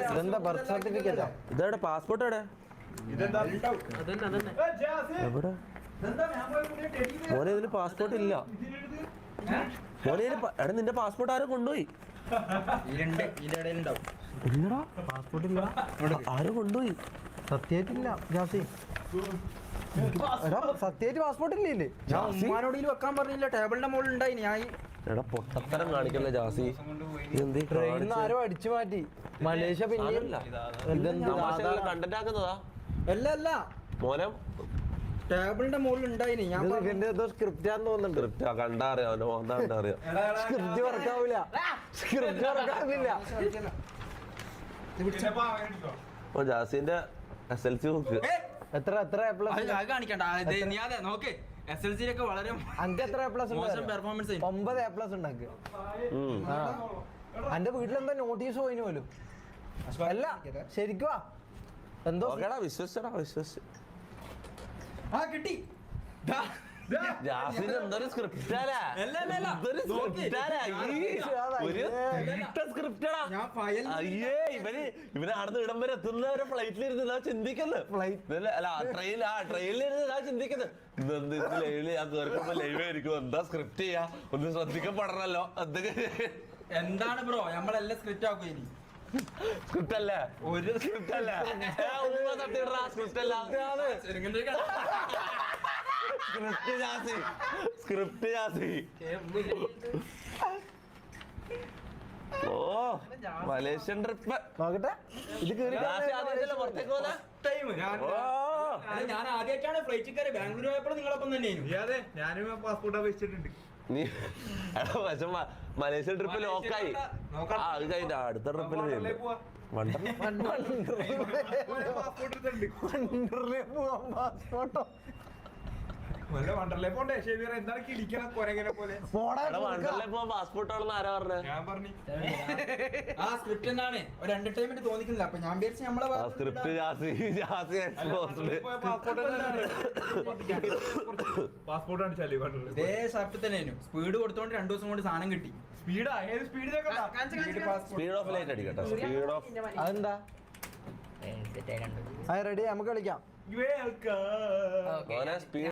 ഇതെന്താ ബർത്ത് സർട്ടിഫിക്കറ്റാ? ഇതെവിടെ പാസ്പോർട്ട് എവിടെ? എവിടെ മോനെ ഇതിന് പാസ്പോർട്ട് ഇല്ല മോനെ. എടാ നിന്റെ പാസ്പോർട്ട് ആരും കൊണ്ടുപോയി? ഇല്ലടാ പാസ്പോർട്ട് ഇല്ല. ആരും കൊണ്ടുപോയി? സത്യമായിട്ടില്ല ജാസി. സത്യമായിട്ട് പാസ്പോർട്ട് ഇല്ലേ? ഞാൻ ഉമ്മാനോട് വെക്കാൻ പറഞ്ഞില്ല, ടേബിളിന്റെ മുകളിൽ ഉണ്ടായി. ഞാൻ എടാ പൊട്ടത്തരം കാണിക്കല്ലേ ജാസി. ട്രെയിനിന്ന് ആരോ അടിച്ചു മാറ്റി. മലേഷ്യ പിന്നെ കണ്ടന്റ് ആക്കുന്നതാ? അല്ല മോനെ ടേബിളിന്റെ മുകളിൽ ഉണ്ടായിന്. ഞാൻ എന്തോ സ്ക്രിപ്റ്റാന്ന് തോന്നുന്നുണ്ട്. സ്ക്രിപ്റ്റ് കണ്ടാ അറിയാം, അവന്റെ മോന്താ അറിയാം. സ്ക്രിപ്റ്റ് വർക്കാവില്ല, സ്ക്രിപ്റ്റ് വർക്കാവില്ല. അപ്പൊ ജാസിന്റെ SLC നോക്ക്. എത്ര എ പ്ലസ് കാണിക്കണ്ട നോക്ക്. SLC വളരെ അനക്ക് എത്ര A plus? Performance 9 A plus ഉണ്ടാക്ക്. എന്റെ വീട്ടിലെന്താ നോട്ടീസ് പോയിന് പോലും അല്ല. ശരിക്കുവാ എന്തോ വിശ്വസിച്ചടാ, വിശ്വസിച്ച്. കിട്ടി. ജാസിന് എന്തൊരു സ്ക്രിപ്റ്റാലാ, അയ്യേ. ഇവന് നടന്ന് ഇടം വരെ എത്തുന്നവരെ ഫ്ലൈറ്റിലിരുന്ന് ചിന്തിക്കുന്നു. ട്രെയിനിലിരുന്ന് ചിന്തിക്കുന്നു, ലൈവില് ഞാൻ കേൾക്കുമ്പോ ലൈവ് ആയിരിക്കും. എന്താ സ്ക്രിപ്റ്റ് ചെയ്യാ, ഒന്ന് ശ്രദ്ധിക്കപ്പെടണല്ലോ. എന്താണ് ബ്രോ, നമ്മളെല്ലാം സ്ക്രിപ്റ്റ് ആക്കും. ഇനി സ്ക്രിപ്റ്റ് അല്ലേ? ഒരു സ്ക്രിപ്റ്റ് അല്ല, സ്ക്രിപ്റ്റ് അല്ല. സ്ക്രിപ്റ്റ് ജാസി. ഓ മലേഷ്യൻ ട്രിപ്പ് നോക്കട്ടെ. ഇത് പുറത്തേക്ക് പോലെ ഞാൻ ആദ്യമായിട്ടാണ് ഫ്ലൈറ്റിൽ കയറി. ബാംഗ്ലൂർ പോയപ്പോൾ നിങ്ങളൊപ്പം തന്നെയായിരുന്നു. ഞാനും പാസ്പോർട്ട് അപേക്ഷിച്ചിട്ടുണ്ട്. നീ പക്ഷെ മലേഷ്യൻ ട്രിപ്പ് ലോക്കായി. അത് കഴിഞ്ഞ അടുത്ത ട്രിപ്പിൽ പാസ്പോർട്ടോ വണ്ടർലേ പോണ്ടേ? എന്താണ് കിളിക്കണം കൊരങ്ങനെ പോലെ? വണ്ടർലേ പോവാൻ പാസ്പോർട്ട് ആണെന്ന് ആരാ പറഞ്ഞത്? ഞാൻ പറഞ്ഞു ആ സ്ക്രിപ്റ്റ് എന്താണ് ഒരു എന്റർടൈൻമെന്റ് തോന്നിക്കുന്നില്ല. അപ്പൊ ഞാൻ വിചാരിച്ചു നമ്മളെ സ്ക്രിപ്റ്റ് പാസ്പോർട്ട് അടിച്ചാലേ വണ്ടർലേ ഇതേ ഷർട്ട് തന്നെയായിരുന്നു. സ്പീഡ് കൊടുത്തോണ്ട് 2 ദിവസം കൊണ്ട് സാധനം കിട്ടി. സ്പീഡ് ഓഫ് ലൈറ്റ് അടിക്കട്ടെ. സ്പീഡ് ഓഫ് അതെന്താ? റെഡി, നമുക്ക് കളിക്കാം. സ്പീഡ്